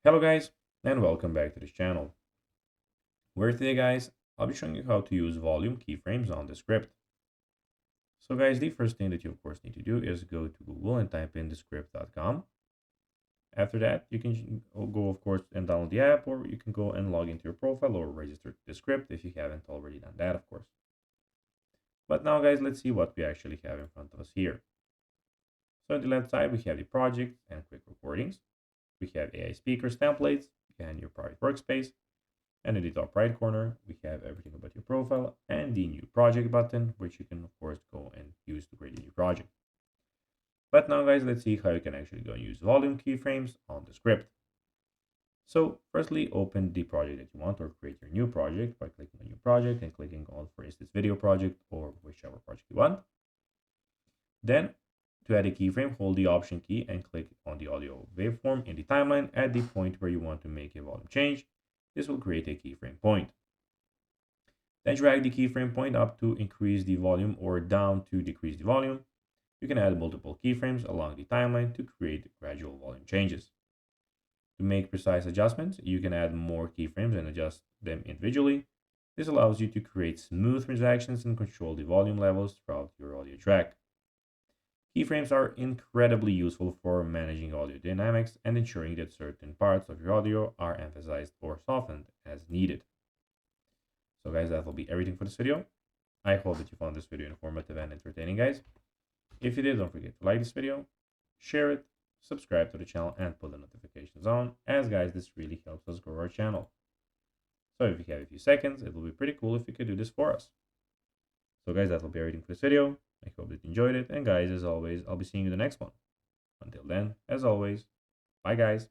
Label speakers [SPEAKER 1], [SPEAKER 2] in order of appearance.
[SPEAKER 1] Hello guys, and welcome back to this channel. Where today guys, I'll be showing you how to use volume keyframes on Descript. So guys, the first thing that you of course need to do is go to Google and type in descript.com. After that, you can go of course and download the app, or you can go and log into your profile or register to Descript if you haven't already done that of course. But now guys, let's see what we actually have in front of us here. So on the left side, we have the project and quick recordings. We have AI speakers templates and your private workspace. And in the top right corner, we have everything about your profile and the new project button, which you can of course go and use to create a new project. But now guys, let's see how you can actually go and use volume keyframes on Descript. So firstly, open the project that you want or create your new project by clicking on new project and clicking on, for instance, video project or whichever project you want. Then to add a keyframe, hold the option key and click on the audio waveform in the timeline at the point where you want to make a volume change. This will create a keyframe point. Then drag the keyframe point up to increase the volume or down to decrease the volume. You can add multiple keyframes along the timeline to create gradual volume changes. To make precise adjustments, you can add more keyframes and adjust them individually. This allows you to create smooth transactions and control the volume levels throughout your audio track. Keyframes are incredibly useful for managing audio dynamics and ensuring that certain parts of your audio are emphasized or softened as needed. So guys, that will be everything for this video. I hope that you found this video informative and entertaining, guys. If you did, don't forget to like this video, share it, subscribe to the channel, and put the notifications on, as guys, this really helps us grow our channel. So if you have a few seconds, it will be pretty cool if you could do this for us. So guys, that will be everything for this video. I hope that you enjoyed it, and guys, as always, I'll be seeing you in the next one. Until then, as always, bye guys.